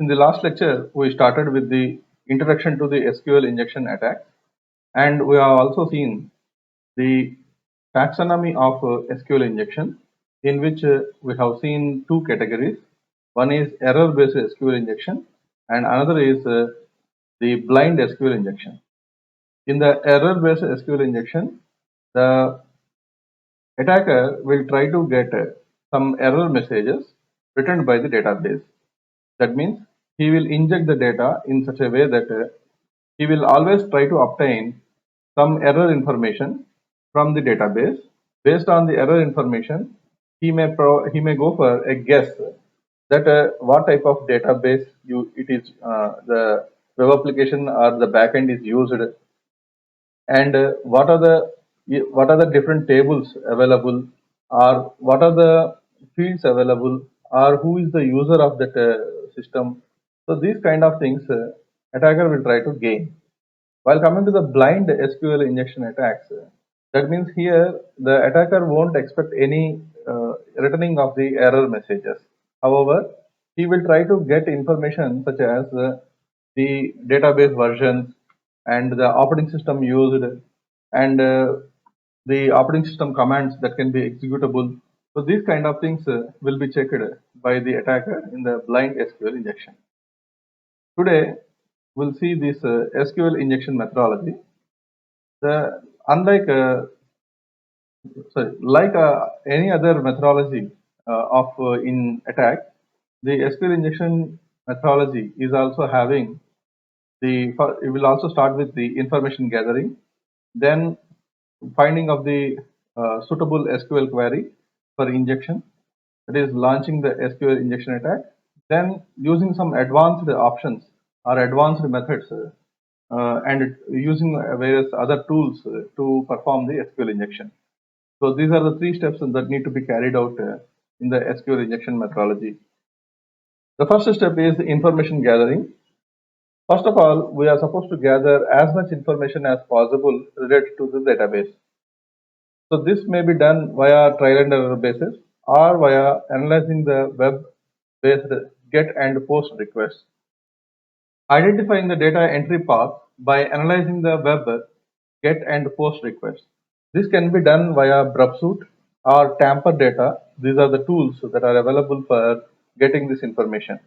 In the last lecture, we started with the introduction to the SQL injection attack, and we have also seen the taxonomy of SQL injection, in which we have seen two categories. One is error-based SQL injection, and another is the blind SQL injection. In the error-based SQL injection, the attacker will try to get some error messages returned by the database. That means he will inject the data in such a way that he will always try to obtain some error information from the database. Based on the error information, he may go for a guess that what type of database the web application or the backend is used, and what are the different tables available, or what are the fields available, or who is the user of that system. So these kind of things attacker will try to gain. While coming to the blind SQL injection attacks, that means here the attacker won't expect any returning of the error messages. However, he will try to get information such as the database versions and the operating system used, and the operating system commands that can be executable. So these kind of things will be checked by the attacker in the blind SQL injection. Today, we'll see this SQL injection methodology. Unlike any other methodology in attack, the SQL injection methodology is also having it will also start with the information gathering, then finding of the suitable SQL query for injection, that is launching the SQL injection attack, then using some advanced options or advanced methods and using various other tools to perform the SQL injection. So these are the three steps that need to be carried out in the SQL injection methodology. The first step is information gathering. First of all, we are supposed to gather as much information as possible related to the database. So this may be done via trial and error basis or via analyzing the web-based get and post requests. Identifying the data entry path by analyzing the web get and post requests. This can be done via Brubsuit or tamper data. These are the tools that are available for getting this information.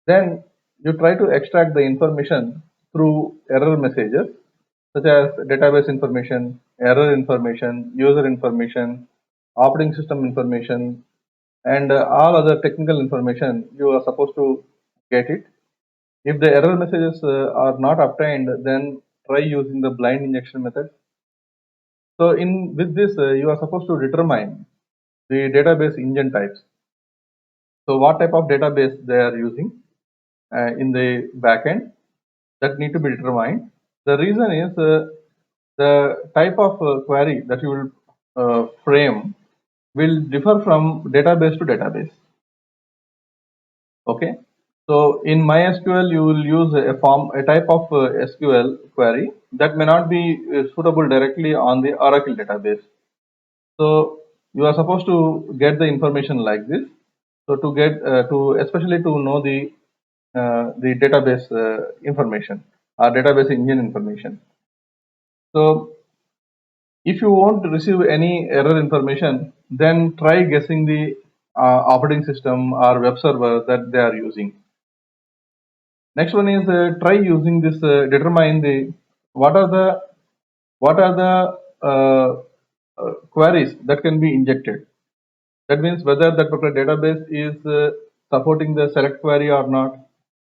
Then you try to extract the information through error messages such as database information, error information, user information, operating system information, and all other technical information. You are supposed to get it. If the error messages are not obtained, then try using the blind injection method. So with this, you are supposed to determine the database engine types. So what type of database they are using in the backend, that need to be determined. The reason is the type of query that you will frame will differ from database to database. Okay. So in MySQL, you will use a type of SQL query that may not be suitable directly on the Oracle database. So you are supposed to get the information like this. So to get especially to know the database information or database engine information. So if you won't receive any error information, then try guessing the operating system or web server that they are using. Next one is try using this determine the what are the queries that can be injected. That means whether that particular database is supporting the select query or not.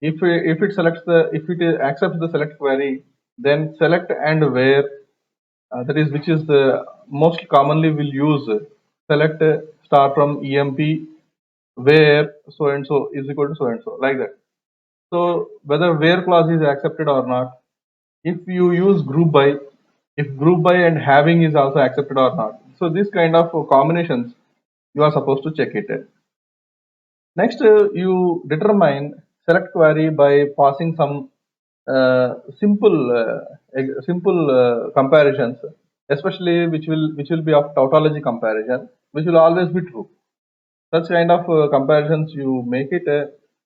If it accepts the select query, then select and where, that is which is the most commonly will use select star from emp where so and so is equal to so and so, like that. So whether where clause is accepted or not. If you use group by, if group by and having is also accepted or not. So this kind of combinations you are supposed to check it. Next, you determine select query by passing some simple comparisons, especially which will be of tautology comparison, which will always be true. Such kind of comparisons you make it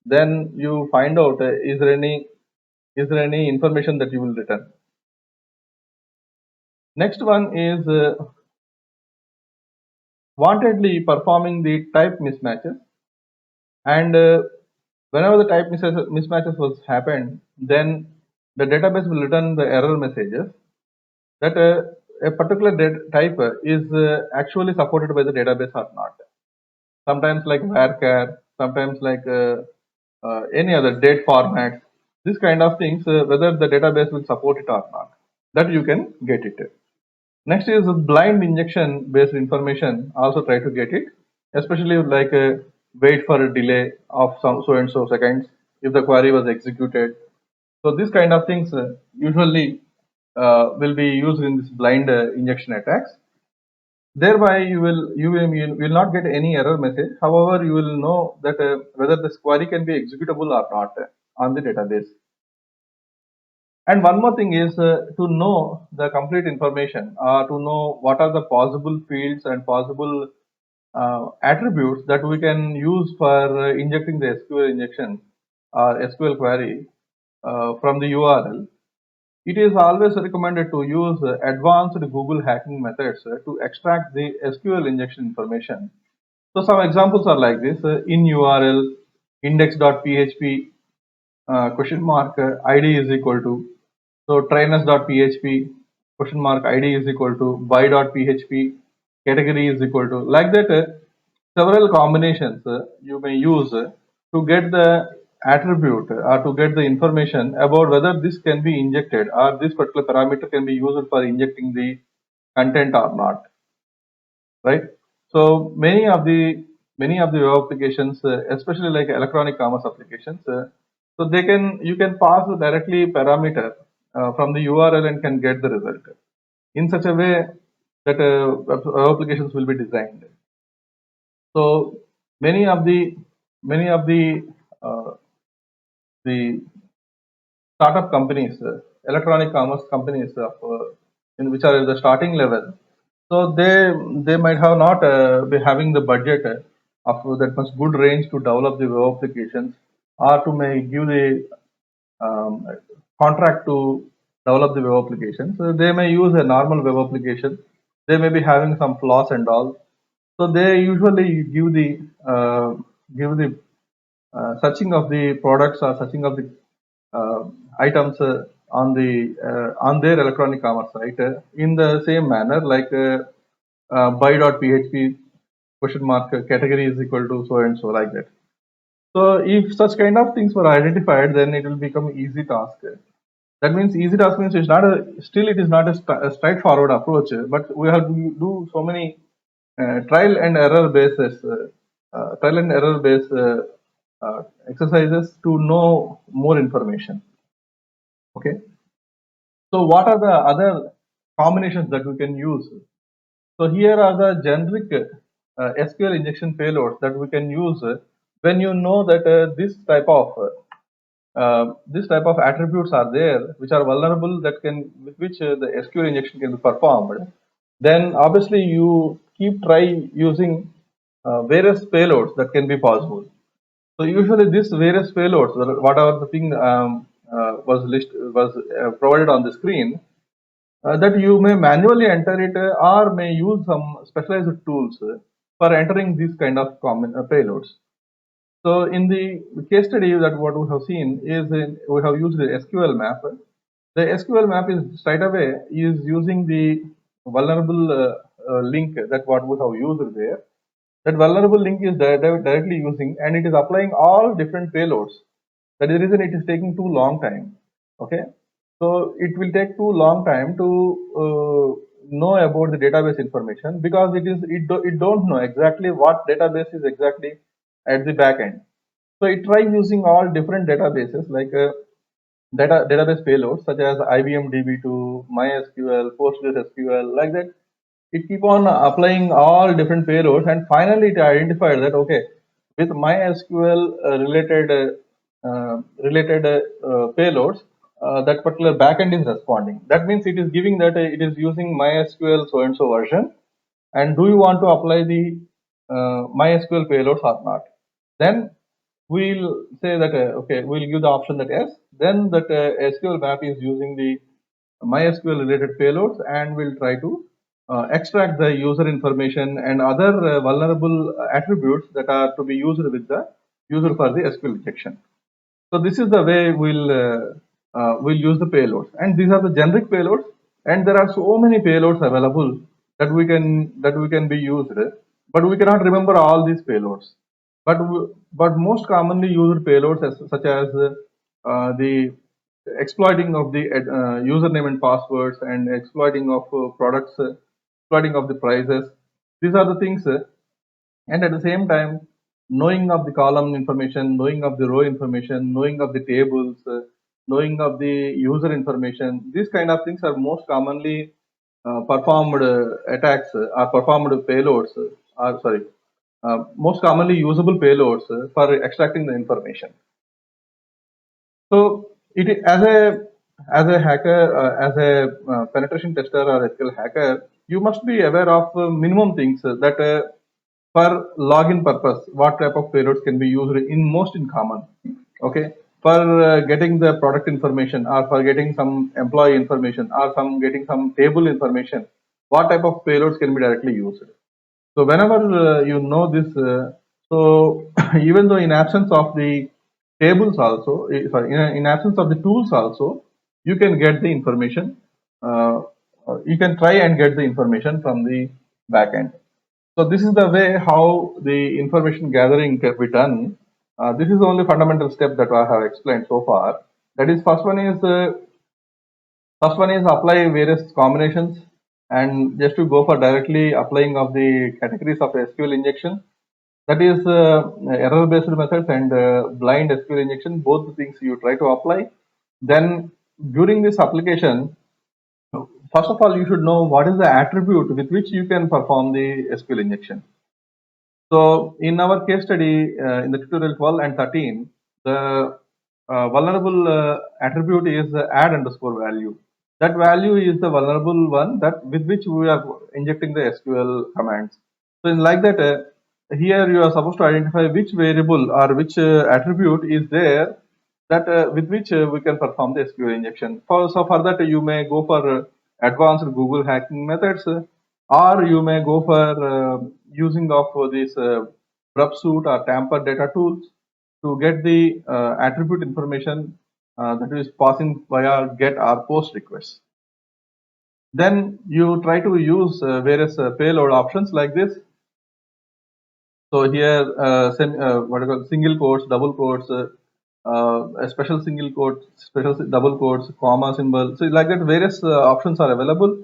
then you find out is there any information that you will return. Next one is wantedly performing the type mismatches, and whenever the type mismatches was happened, then the database will return the error messages that a particular type is actually supported by the database or not. Sometimes like varchar, sometimes like any other date formats, this kind of things, whether the database will support it or not, that you can get it. Next is blind injection based information. Also try to get it, especially like wait for a delay of some so and so seconds if the query was executed. So this kind of things usually will be used in this blind injection attacks. Thereby, you will not get any error message. However, you will know that whether this query can be executable or not on the database. And one more thing is to know the complete information, to know what are the possible fields and possible attributes that we can use for injecting the SQL injection or SQL query from the URL. It is always recommended to use advanced Google hacking methods to extract the SQL injection information. So some examples are like this: in URL index.php question mark id is equal to, so trainers.php question mark id is equal to buy.php category is equal to, like that several combinations you may use to get the attribute or to get the information about whether this can be injected or this particular parameter can be used for injecting the content or not, right? So many of the web applications, especially like electronic commerce applications, so you can pass directly parameter from the URL and can get the result in such a way that web applications will be designed. So many of the startup companies, electronic commerce companies in which are at the starting level, so they might have not be having the budget of that much good range to develop the web applications or to may give the um, contract to develop the web application. So they may use a normal web application. They may be having some flaws and all. So they usually give the searching of the products or searching of the uh, items on their electronic commerce site in the same manner like buy.php question mark category is equal to so and so, like that. So if such kind of things were identified, then it will become easy task. That means easy task means it's not still it is not a straightforward approach, but we have to do so many trial and error based exercises to know more information. Okay. So what are the other combinations that we can use? So here are the generic SQL injection payloads that we can use when you know that this type of attributes are there which are vulnerable that can with which the SQL injection can be performed. Then obviously you try using various payloads that can be possible. So usually these various payloads, whatever the thing was provided on the screen, that you may manually enter it or may use some specialized tools for entering these kind of common payloads. So in the case study that what we have seen is we have used the SQL map. The SQL map is straight away is using the vulnerable link that what we have used there. That vulnerable link is directly using, and it is applying all different payloads. That is the reason it is taking too long time. Okay, so it will take too long time to know about the database information because it don't know exactly what database is exactly at the back end. So it tries using all different databases like database payloads such as IBM DB2, MySQL, PostgreSQL, like that. It keep on applying all different payloads, and finally it identified that okay, with MySQL related payloads, that particular backend is responding. That means it is giving that it is using MySQL so and so version, and do you want to apply the MySQL payloads or not? Then we'll say that okay, we'll give the option that yes, then that SQL map is using the MySQL related payloads, and we'll try to extract the user information and other vulnerable attributes that are to be used with the user for the SQL injection. So this is the way we'll use the payloads, and these are the generic payloads, and there are so many payloads available that we can be used, but we cannot remember all these payloads. But most commonly used payloads such as the exploiting of the username and passwords, and exploiting of products, exploiting of the prices. These are the things, and at the same time, knowing of the column information, knowing of the row information, knowing of the tables, knowing of the user information. These kind of things are most commonly performed attacks, are performed payloads, are sorry, most commonly usable payloads for extracting the information. So as a hacker, as a penetration tester or ethical hacker, you must be aware of minimum things that for login purpose, what type of payloads can be used in most in common. Okay, for getting the product information, or for getting some employee information, or some getting some table information, what type of payloads can be directly used. So whenever you know this, so even though in absence of the tables also, sorry, in absence of the tools also, you can get the information. You can try and get the information from the backend. So this is the way how the information gathering can be done. This is the only fundamental step that I have explained so far. That is, first one is apply various combinations, and just to go for directly applying of the categories of SQL injection. That is error based methods and blind SQL injection. Both the things you try to apply. Then during this application, first of all, you should know what is the attribute with which you can perform the SQL injection. So in our case study in the tutorial 12 and 13, the vulnerable attribute is add underscore value. That value is the vulnerable one that with which we are injecting the SQL commands. So in like that, here you are supposed to identify which variable or which attribute is there that with which we can perform the SQL injection. So for that, you may go for advanced Google hacking methods, or you may go for using of this prep suite or tamper data tools to get the attribute information that is passing via get or post requests. Then you try to use various payload options like this. So here, what do you call single quotes, double quotes, a special single quote, special double quotes, comma symbol. So like that, various options are available.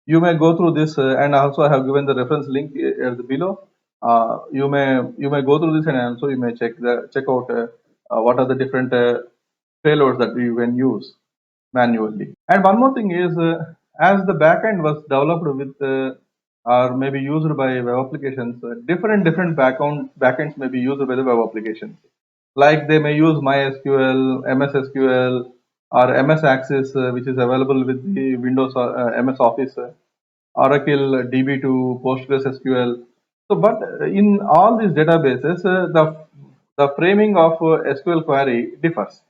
You may go through this, and also I have given the reference link below. You may go through this, and also you may check out what are the different payloads that you can use manually. And one more thing is, as the backend was developed with or maybe used by web applications, different backends may be used by the web applications. Like they may use MySQL, MS SQL, or MS Access, which is available with the Windows MS Office, Oracle DB2, PostgreSQL. So, but in all these databases, the framing of SQL query differs.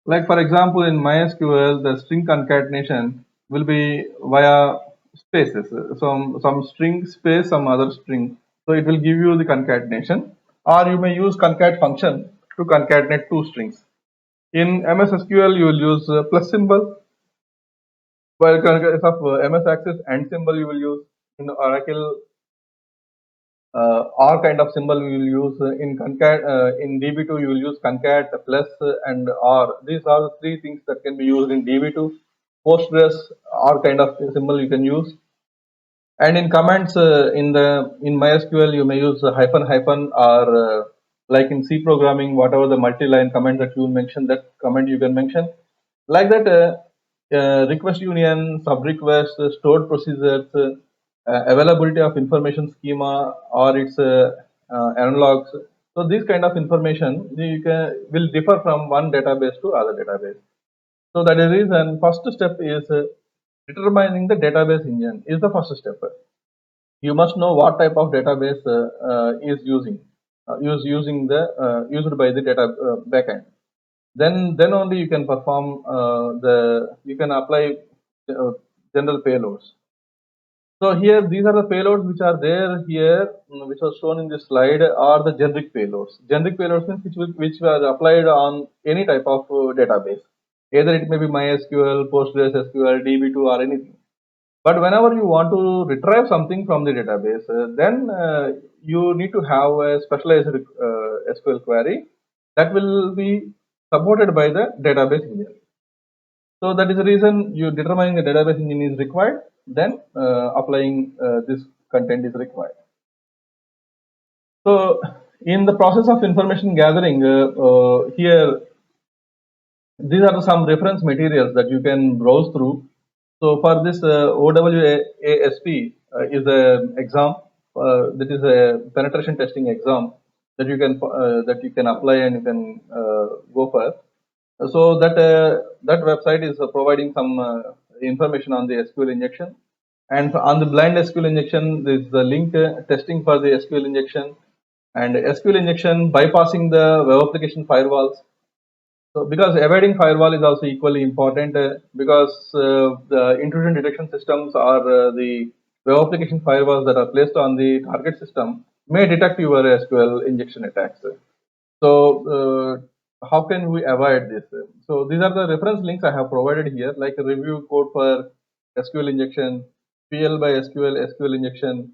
Like for example, in MySQL, the string concatenation will be via spaces, some string space, some other string. So it will give you the concatenation, or you may use concat function to concatenate two strings. In MS SQL, you will use plus symbol, while in case of MS Access and symbol you will use. In Oracle, or kind of symbol we will use. In concat, in DB2 you will use concat plus and or. These are the three things that can be used in DB2. Postgres, or kind of symbol you can use. And in commands, in MySQL you may use hyphen hyphen, or like in C programming, whatever the multi-line command that you mention, that command you can mention. Like that, request union, sub request, stored procedures, availability of information schema, or its analogs. So these kind of information will differ from one database to other database. So that is the reason first step is determining the database engine is the first step. You must know what type of database is using. using the used by the data backend. Then only you can perform you can apply uh, general payloads. So here these are the payloads which are there here, which was shown in this slide, are the generic payloads. Generic payloads means which were applied on any type of database. Either it may be MySQL, PostgreSQL, DB2 or anything. But whenever you want to retrieve something from the database, then you need to have a specialized SQL query that will be supported by the database engine. So that is the reason you determining the database engine is required, then applying this content is required. So in the process of information gathering, here these are some reference materials that you can browse through. So for this OWASP is an exam that is a penetration testing exam that you can apply and you can go for. So that website is providing some information on the SQL injection, and on the blind SQL injection, there is the link testing for the SQL injection, and SQL injection bypassing the web application firewalls. So because avoiding firewall is also equally important because the intrusion detection systems or the web application firewalls that are placed on the target system may detect your SQL injection attacks. So how can we avoid this? So these are the reference links I have provided here, like a review code for SQL injection, PL by SQL injection,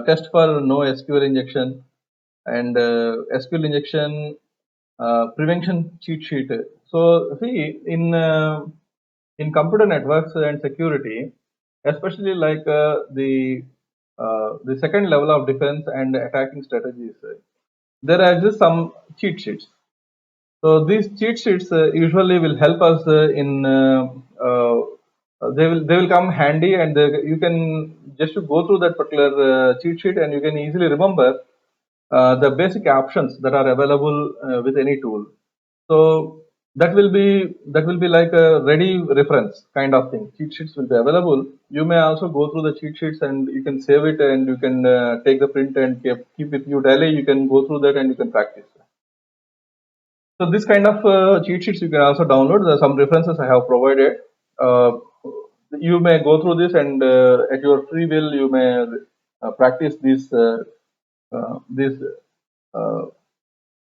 test for no SQL injection, and SQL injection prevention cheat sheet. So see in computer networks and security, especially like the second level of defense and attacking strategies, there exists some cheat sheets. So these cheat sheets usually will help us they will come handy, and you can just to go through that particular cheat sheet, and you can easily remember the basic options that are available with any tool. So that will be like a ready reference kind of thing. Cheat sheets will be available. You may also go through the cheat sheets and you can save it, and you can take the print and keep with you daily. You can go through that and you can practice. So this kind of cheat sheets you can also download. There are some references I have provided. Uh, you may go through this, and at your free will you may practice these uh,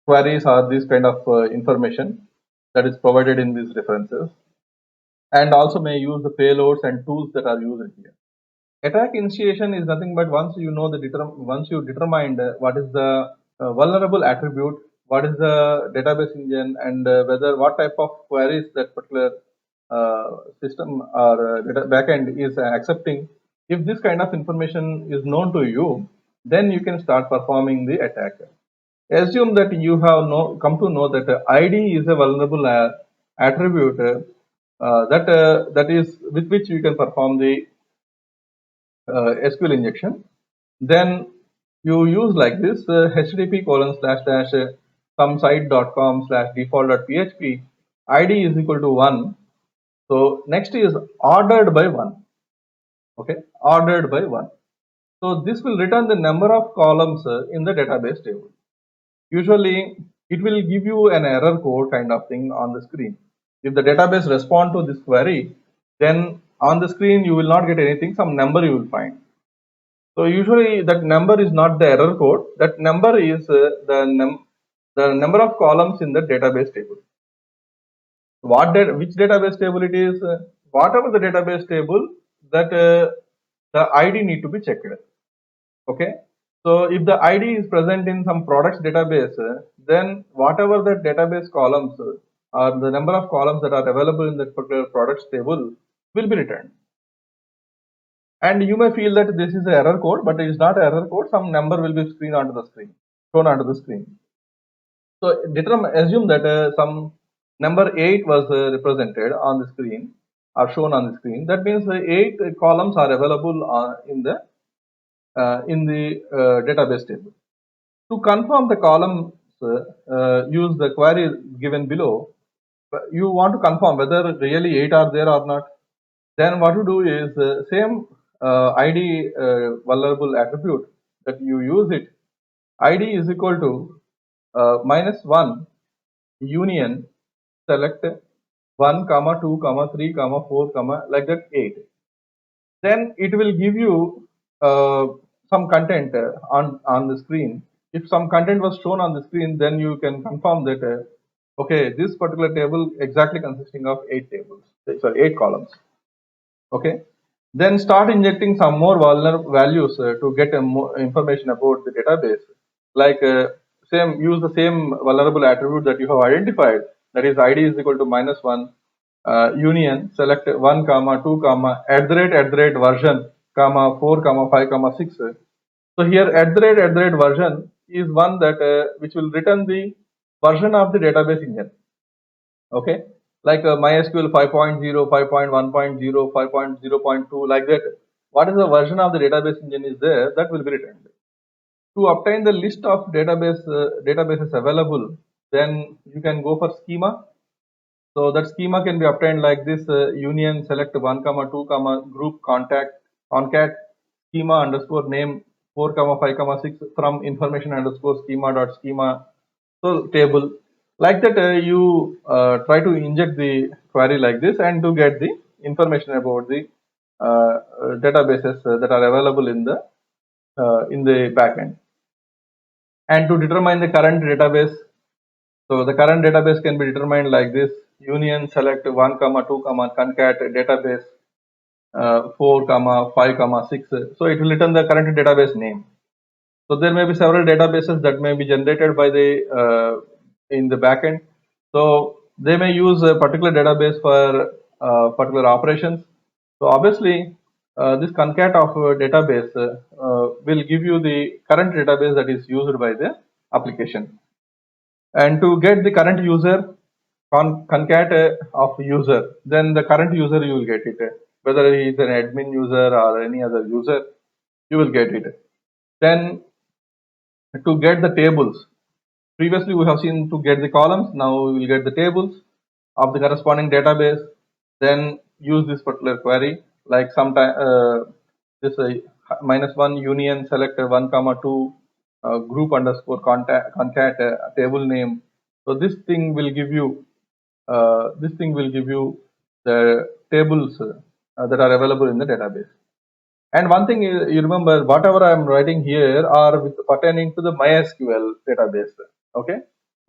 queries or this kind of information that is provided in these references, and also may use the payloads and tools that are used here. Attack initiation is nothing but once you know once you determined what is the vulnerable attribute, what is the database engine, and whether what type of queries that particular system or data backend is accepting. If this kind of information is known to you, then you can start performing the attack. Assume that you have come to know that ID is a vulnerable attribute that is with which you can perform the SQL injection. Then you use like this http colon slash slash some site.com slash default.php ID is equal to 1. So next is ordered by 1. Okay, ordered by 1. So this will return the number of columns in the database table. Usually it will give you an error code kind of thing on the screen. If the database respond to this query, then on the screen you will not get anything, some number you will find. So usually that number is not the error code. That number is the number of columns in the database table. Which database table it is? Whatever the database table, that the ID need to be checked. Okay. So if the ID is present in some products database, then whatever the database columns or the number of columns that are available in that particular products table will be returned. And you may feel that this is an error code, but it is not an error code. Some number will be shown onto the screen. So assume that some number 8 was represented on the screen or shown on the screen. That means 8 columns are available in the database table. To confirm the columns, use the query given below. You want to confirm whether really 8 are there or not. Then what you do is same ID vulnerable attribute that you use it. ID is equal to -1 union select 1 comma 2 comma 3 comma 4 comma like that 8. Then it will give you some content on the screen. If some content was shown on the screen, then you can confirm that okay, this particular table exactly consisting of 8 columns. Okay, then start injecting some more values to get more information about the database. Like same use the same vulnerable attribute that you have identified, that is ID is equal to -1 union select 1 comma 2 comma at the rate version comma 4 comma 5 comma 6. So here at the rate version is one that which will return the version of the database engine. Okay, like MySQL 5.0, 5.1.0, 5.0.2, like that. What is the version of the database engine is there, that will be returned. To obtain the list of databases available, then you can go for schema. So that schema can be obtained like this: union select 1 comma 2 comma group concat schema underscore name 4 comma 5 comma 6 from information underscore schema dot schema, so table. Like that you try to inject the query like this and to get the information about the databases that are available in the backend. And to determine the current database, so the current database can be determined like this: union select 1 comma 2 comma concat database 4 comma 5 comma 6. So it will return the current database name. So there may be several databases that may be generated by the in the backend. So they may use a particular database for particular operations. So obviously, this concat of database will give you the current database that is used by the application. And to get the current user, concat of user, then the current user you will get it. Whether he is an admin user or any other user, you will get it. Then to get the tables, previously we have seen to get the columns, now we will get the tables of the corresponding database. Then use this particular query, like sometime this -1 union select 1 comma 2 group underscore concat table name. So this thing will give you the tables that are available in the database. And one thing you remember, whatever I am writing here are pertaining to the MySQL database. Okay,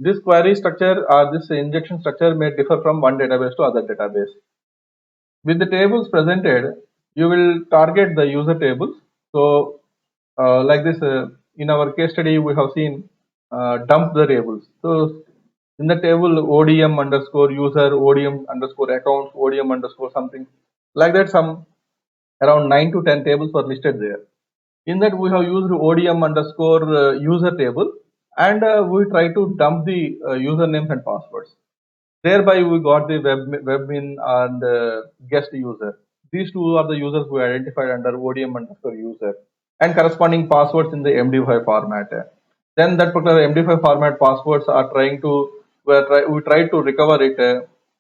this query structure or this injection structure may differ from one database to other database. With the tables presented, you will target the user tables. So, like this, in our case study, we have seen dump the tables. So, in the table ODM underscore user, ODM underscore accounts, ODM underscore something, like that, some around 9 to 10 tables were listed there. In that we have used ODM underscore user table, and we try to dump the usernames and passwords. Thereby we got the webmin and guest user. These two are the users we identified under ODM underscore user, and corresponding passwords in the MD5 format. Then that particular MD5 format passwords are trying to we try to recover it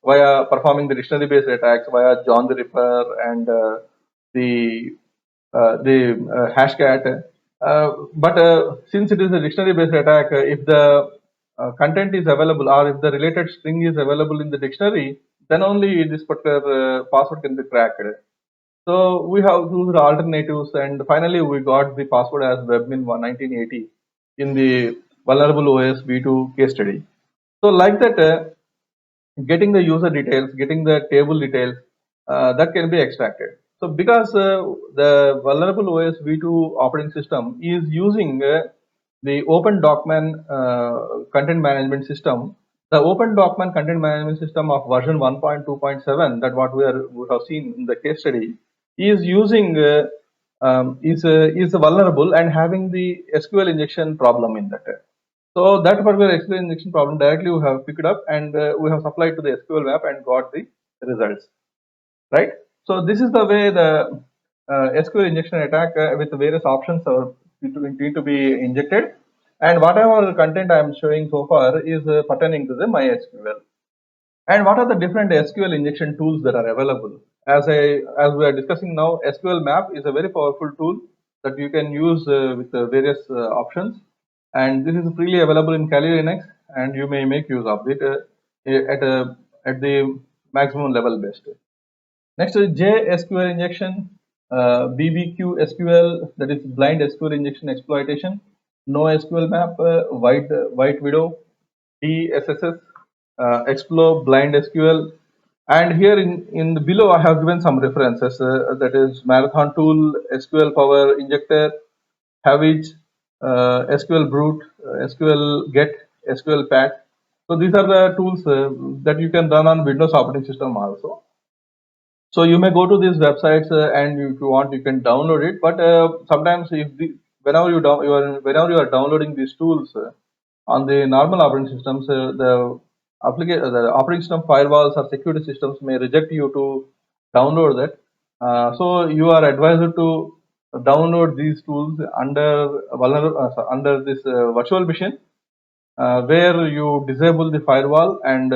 via performing the dictionary based attacks via John the Ripper and the hashcat. But since it is a dictionary based attack, if the content is available or if the related string is available in the dictionary, then only this particular password can be cracked. So we have used alternatives, and finally we got the password as webmin 1980 in the vulnerable OS v2 case study. So like that, getting the user details, getting the table details, that can be extracted. So because the vulnerable OS v2 operating system is using the Open Document content management system, the Open Document content management system of version 1.2.7, that what we have seen in the case study, is using is vulnerable and having the SQL injection problem in that. So that particular SQL injection problem directly we have picked up, and we have supplied to the SQL map and got the results, right? So this is the way the SQL injection attack with various options are need to be injected, and whatever content I am showing so far is pertaining to the MySQL. And what are the different SQL injection tools that are available? As we are discussing now, SQL map is a very powerful tool that you can use with various options. and this is freely available in Kali Linux, and you may make use of it at the maximum level best. Next is JSQL injection, BBQ SQL, that is blind SQL injection exploitation, no SQL map, white widow, DSSS, explore blind SQL, and here in the below I have given some references, that is marathon tool, SQL power injector, Havage, SQL brute, SQL get, SQL pack. So these are the tools that you can run on Windows operating system also. So you may go to these websites, and if you want, you can download it. But sometimes, whenever you are downloading these tools on the normal operating systems, the operating system firewalls or security systems may reject you to download that. So you are advised to download these tools under this virtual machine, where you disable the firewall and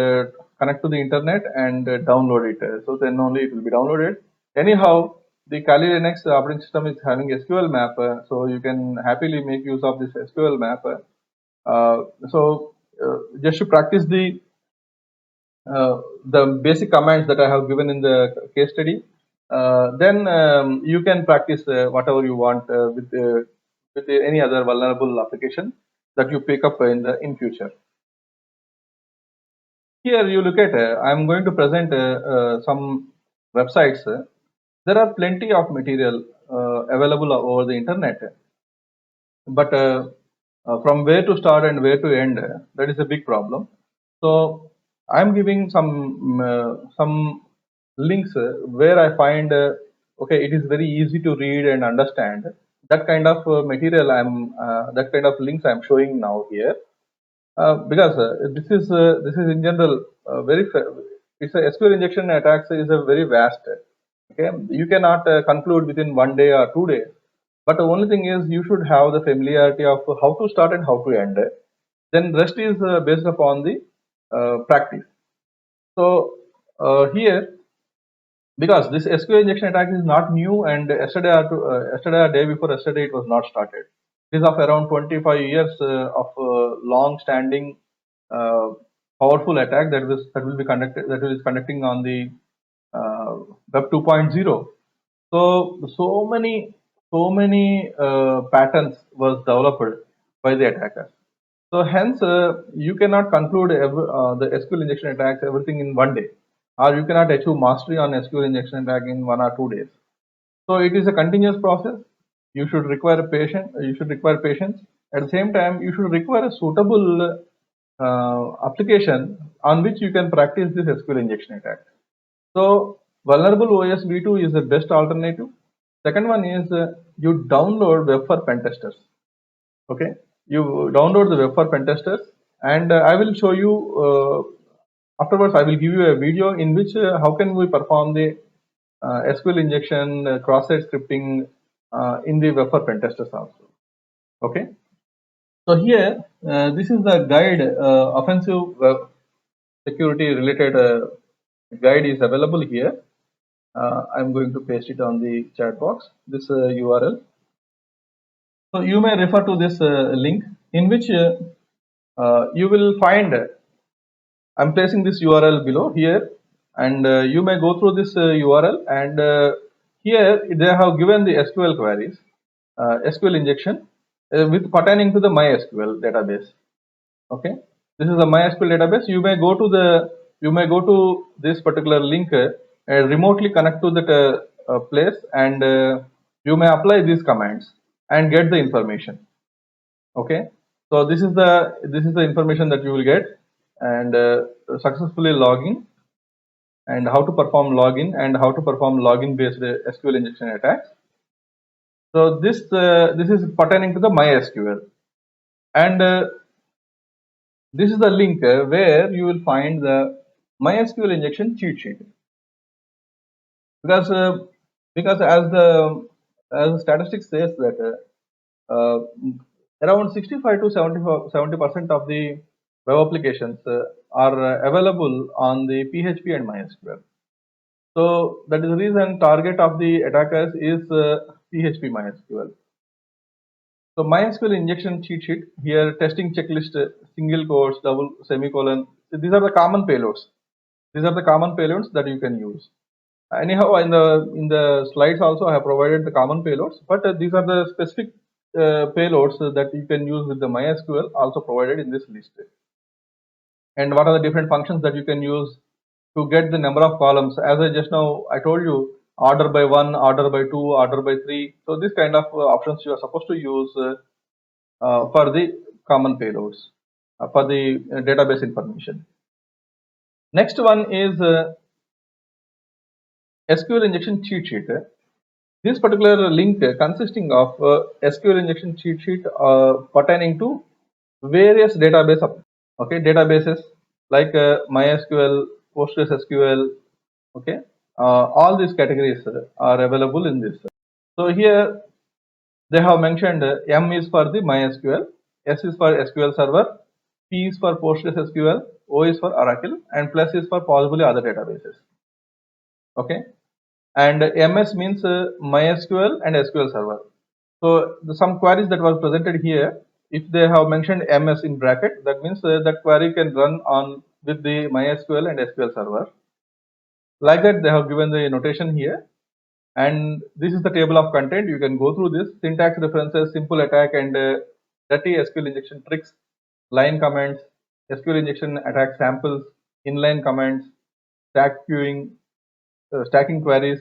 connect to the internet and download it. So then only it will be downloaded. Anyhow, the Kali Linux operating system is having SQL map, so you can happily make use of this SQL map. Just to practice the basic commands that I have given in the case study, then you can practice whatever you want with any other vulnerable application that you pick up in future. Here you look at, I'm going to present some websites. There are plenty of material available over the internet, but from where to start and where to end, that is a big problem. So I'm giving some links where I find okay, it is very easy to read and understand. That kind of material that kind of links I'm showing now here. Because this is in general it's a SQL injection attacks is a very vast. Okay, you cannot conclude within 1 day or 2 days. But the only thing is you should have the familiarity of how to start and how to end. Then rest is based upon the practice. So here, because this SQL injection attack is not new, and yesterday or day before yesterday it was not started. It is of around 25 years of long-standing uh, powerful attack that will be conducted that is conducting on the Web 2.0. So many patterns was developed by the attackers. So hence, you cannot conclude the SQL injection attacks everything in 1 day, or you cannot achieve mastery on SQL injection attack in 1 or 2 days. So it is a continuous process. You should require patience. You should require patience. At the same time, you should require a suitable application on which you can practice this SQL injection attack. So vulnerable OS V2 is the best alternative. Second one is you download web for pen testers. Okay, you download the web for pen testers, and I will show you afterwards. I will give you a video in which how can we perform the SQL injection, cross-site scripting in the web for pen testers also. Okay, so here this is the guide, offensive web security related guide is available here. I'm going to paste it on the chat box, this URL. So you may refer to this link in which you will find, I'm placing this URL below here, and you may go through this URL, and here they have given the SQL queries, SQL injection with pertaining to the MySQL database. Okay, this is a MySQL database. You may go to this particular link, remotely connect to that place, and you may apply these commands and get the information. Okay, so this is the information that you will get, and successfully login, and how to perform login, and how to perform login based SQL injection attacks. So this is pertaining to the MySQL, and this is the link where you will find the MySQL injection cheat sheet. Because as the statistics says that around 65 to 70% of the web applications are available on the PHP and MySQL. So that is the reason target of the attackers is PHP MySQL. So MySQL injection cheat sheet here, testing checklist, single quotes, double semicolon. So these are the common payloads. These are the common payloads that you can use. Anyhow, in the slides also I have provided the common payloads, but these are the specific payloads that you can use with the MySQL also provided in this list. And what are the different functions that you can use to get the number of columns? As I just now I told you, order by 1, order by 2, order by 3. So this kind of options you are supposed to use for the common payloads for the database information. Next one is SQL injection cheat sheet. This particular link consisting of SQL injection cheat sheet pertaining to various databases like MySQL, PostgreSQL. Okay, all these categories are available in this. So here they have mentioned M is for the MySQL, S is for SQL Server, P is for PostgreSQL, O is for Oracle, and plus is for possibly other databases. Okay, and MS means MySQL and SQL Server. So some queries that was presented here, if they have mentioned MS in bracket, that means that query can run on with the MySQL and SQL Server. Like that, they have given the notation here, and this is the table of content. You can go through this: syntax references, simple attack, and dirty SQL injection tricks, line comments, SQL injection attack samples, inline comments, stacking queries,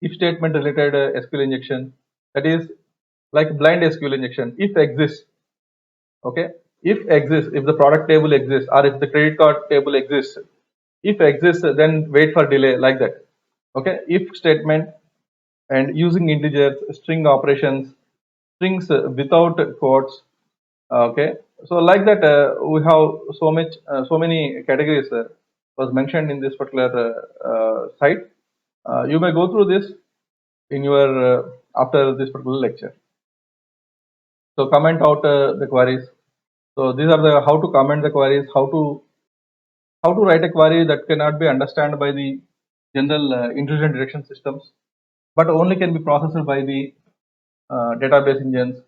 if statement related SQL injection, that is like blind SQL injection, if exists. Okay, if exists, if the product table exists, or if the credit card table exists, if exists, then wait for delay, like that. Okay, if statement, and using integers, string operations, strings without quotes. Okay, so like that, we have so many categories was mentioned in this particular site. You may go through this in your after this particular lecture. So comment out the queries. So these are the how to comment the queries, how to write a query that cannot be understood by the general intrusion detection systems, but only can be processed by the database engines.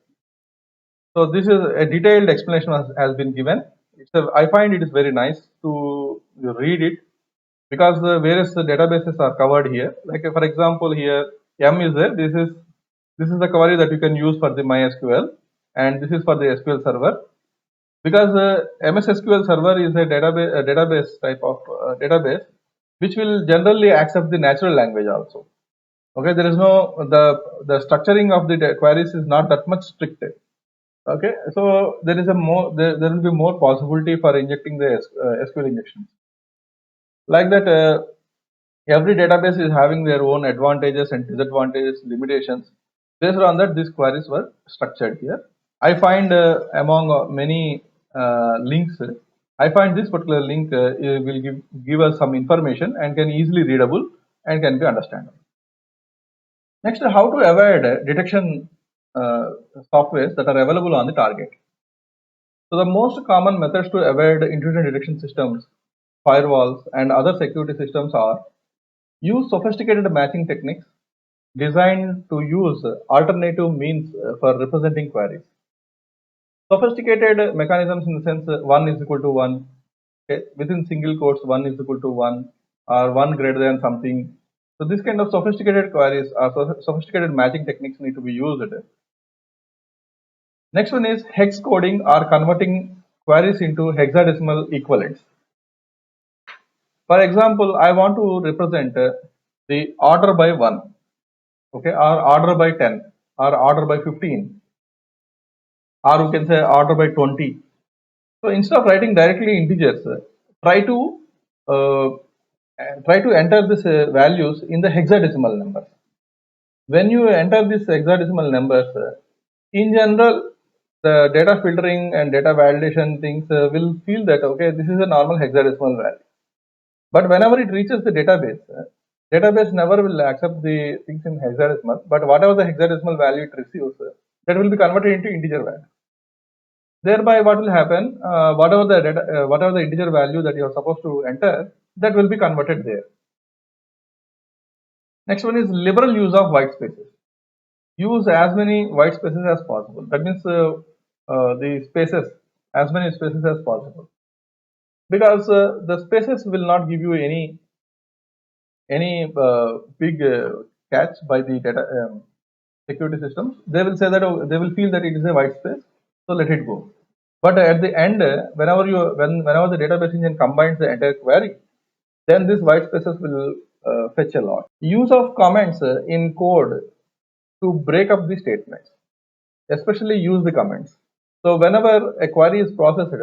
So this is a detailed explanation has been given. I find it is very nice to read it, because the various databases are covered here. Like for example, here M is there. This is the query that you can use for the MySQL, and this is for the SQL Server. Because MS SQL Server is a database type of database, which will generally accept the natural language also. Okay, there is no the structuring of the queries is not that much strict. Okay, so there is there will be more possibility for injecting the SQL injections. Like that, every database is having their own advantages and disadvantages, limitations. Based on that, these queries were structured here. I find among many links, I find this particular link will give us some information and can easily readable and can be understandable. Next, how to avoid detection softwares that are available on the target. So the most common methods to avoid intrusion detection systems, firewalls, and other security systems are: use sophisticated matching techniques designed to use alternative means for representing queries. Sophisticated mechanisms in the sense 1 is equal to 1, okay, within single quotes 1 is equal to 1, or 1 greater than something. So this kind of sophisticated queries or sophisticated matching techniques need to be used. Next one is hex coding or converting queries into hexadecimal equivalents. For example, I want to represent the order by 1, okay, or order by 10, or order by 15, or we can say order by 20. So instead of writing directly integers, try to uh, enter these values in the hexadecimal numbers. When you enter these hexadecimal numbers, in general, the data filtering and data validation things will feel that okay, this is a normal hexadecimal value. But whenever it reaches the database never will accept the things in hexadecimal. But whatever the hexadecimal value it receives, that will be converted into integer value. Thereby, what will happen? Whatever the integer value that you are supposed to enter, that will be converted there. Next one is liberal use of white spaces. use as many white spaces as possible. That means the spaces, as many spaces as possible, because the spaces will not give you any big catch by the data security systems. They will say that they will feel that it is a white space, so let it go. But at the end, whenever the database engine combines the entire query, then these white spaces will fetch a lot. Use of comments in code to break up the statements, especially use the comments. So whenever a query is processed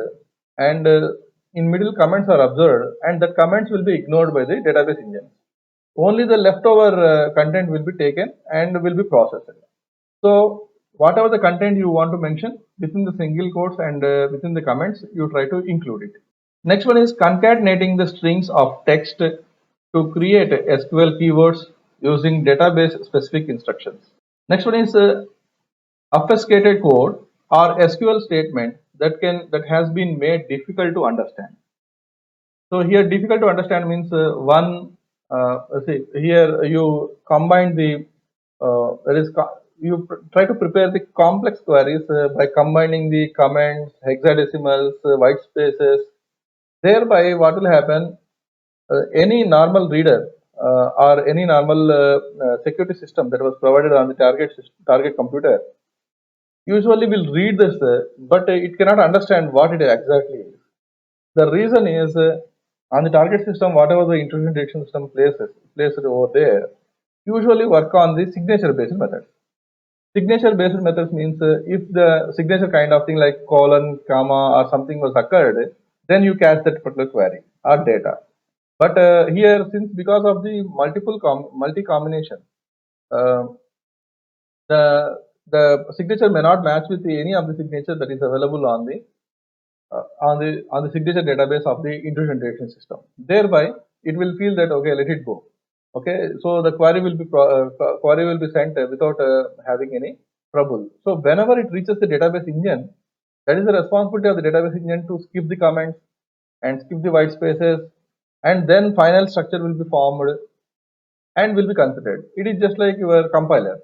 and in middle comments are observed, and that comments will be ignored by the database engine. Only the leftover content will be taken and will be processed. So whatever the content you want to mention within the single quotes and within the comments, you try to include it. Next one is concatenating the strings of text to create SQL keywords using database specific instructions. Next one is obfuscated code or SQL statement that has been made difficult to understand. So here difficult to understand means see here you combine the you try to prepare the complex queries by combining the comments, hexadecimals, white spaces. Thereby, what will happen? Any normal reader or any normal security system that was provided on the target computer usually will read this, but it cannot understand what it exactly is. The reason is on the target system, whatever the intrusion detection system places over there, usually work on the signature based methods. Signature based methods means if the signature kind of thing like colon, comma, or something was occurred, then you catch that particular query or data. But here, since because of the multi combination, uh, the signature may not match with any of the signature that is available on the signature database of the intrusion detection system. Thereby, it will feel that okay, let it go. Okay, so the query will be sent without having any trouble. So whenever it reaches the database engine, that is the responsibility of the database engine to skip the comments and skip the white spaces, and then final structure will be formed and will be considered. It is just like your compiler.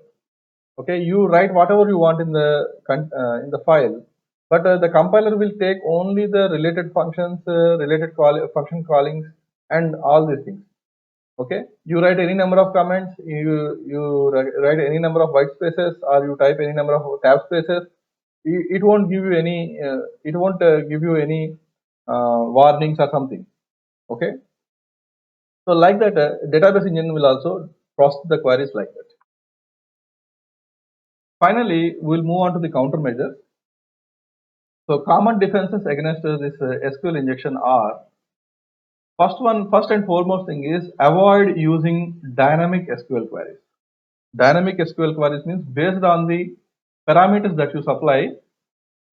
Okay, you write whatever you want in the file, but the compiler will take only the related functions, function callings, and all these things. Okay, you write any number of comments, you write any number of white spaces, or you type any number of tab spaces. It won't give you any warnings or something. Okay, so like that, database engine will also process the queries like that. Finally, we'll move on to the countermeasures. So common defenses against this SQL injection are first and foremost thing is avoid using dynamic SQL queries. Dynamic SQL queries means based on the parameters that you supply,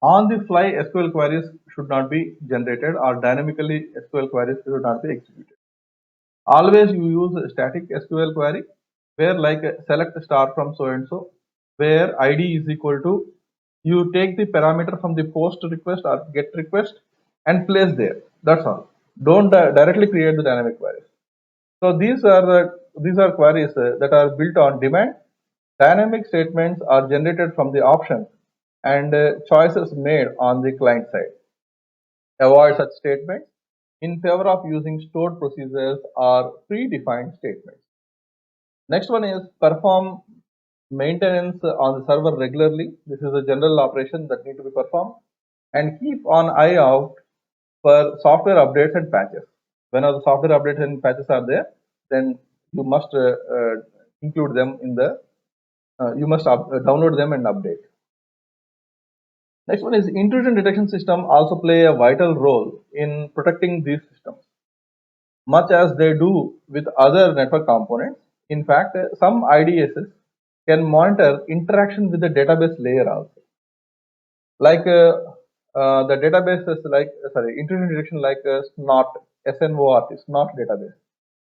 on the fly SQL queries should not be generated or dynamically SQL queries should not be executed. Always you use a static SQL query where like select star from so and so, where ID is equal to, you take the parameter from the post request or get request and place there. That's all. Don't directly create the dynamic queries. So these are queries that are built on demand. Dynamic statements are generated from the options and choices made on the client side. Avoid such statements in favor of using stored procedures or predefined statements. Next one is perform maintenance on the server regularly. This is a general operation that need to be performed, and keep an eye out for software updates and patches. Whenever the software updates and patches are there, then you must include them in the you must download them and update. Next one is intrusion detection system also play a vital role in protecting these systems, much as they do with other network components. In fact, some IDSs can monitor interaction with the database layer also. Like the database is like intrusion detection like SNOT SNOT database.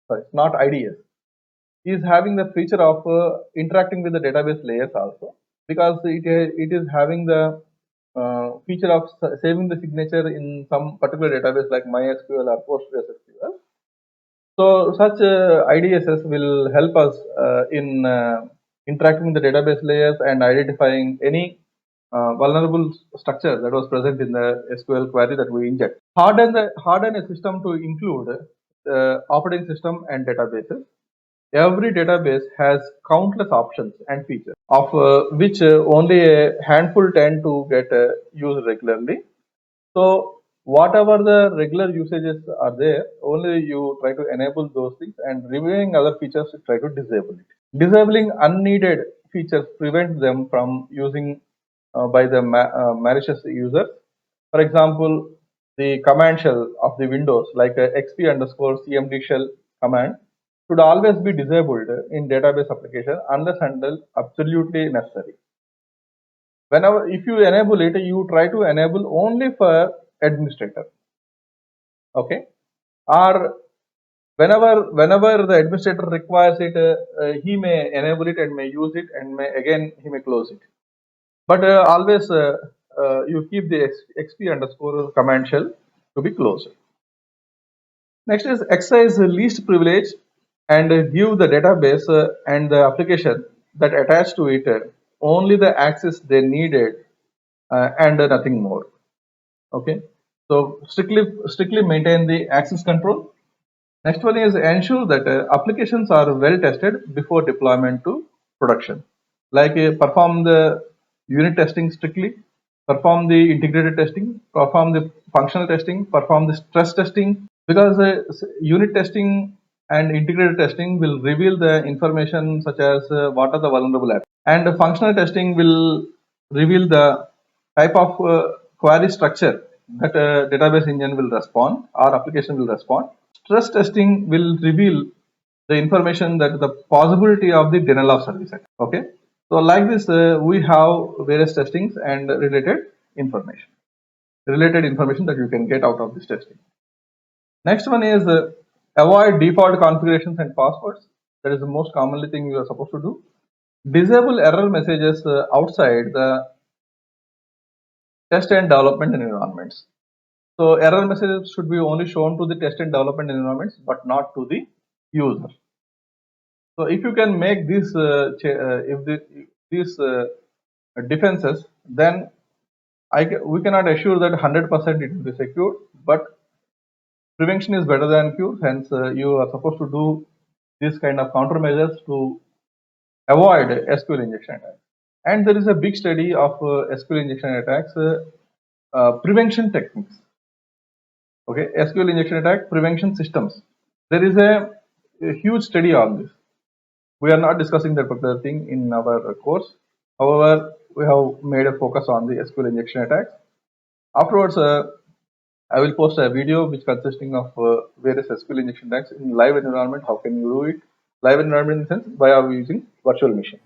Sorry, SNOT IDS is having the feature of interacting with the database layers also, because it is having the feature of saving the signature in some particular database like MySQL or PostgreSQL. So such IDSs will help us in interacting with the database layers and identifying any vulnerable structure that was present in the SQL query that we inject. Harden a system to include operating system and databases. Every database has countless options and features, of which only a handful tend to get used regularly. So whatever the regular usages are there, only you try to enable those things, and reviewing other features you try to disable it. Disabling unneeded features prevents them from using by the malicious users. For example, the command shell of the Windows, like xp underscore cmd shell command, should always be disabled in database application unless until absolutely necessary. Whenever, if you enable it, you try to enable only for administrator, okay? Or whenever the administrator requires it, he may enable it and may use it, and may again he may close it. But always you keep the xp underscore command shell to be closed. Next is exercise least privilege and give the database and the application that attach to it only the access they needed and nothing more. Okay, so strictly maintain the access control. Next one is ensure that applications are well tested before deployment to production. Like perform the unit testing strictly, perform the integrated testing, perform the functional testing, perform the stress testing, because unit testing and integrated testing will reveal the information such as what are the vulnerable apps, and functional testing will reveal the type of query structure that database engine will respond or application will respond. Stress testing will reveal the information that the possibility of the denial of service. Okay, so like this, we have various testings and related information that you can get out of this testing. Next one is avoid default configurations and passwords. That is the most commonly thing you are supposed to do. Disable error messages outside the test and development environments. So error messages should be only shown to the test and development environments, but not to the user. So if you can make these defenses, then we cannot assure that 100% it will be secure, but prevention is better than cure. Hence, you are supposed to do this kind of countermeasures to avoid SQL injection attacks. And there is a big study of SQL injection attacks prevention techniques. Okay, SQL injection attack prevention systems. There is a huge study on this. We are not discussing that particular thing in our course. However, we have made a focus on the SQL injection attacks. Afterwards, I will post a video which consisting of various SQL injection attacks in live environment. How can you do it? Live environment in the sense by using virtual machine.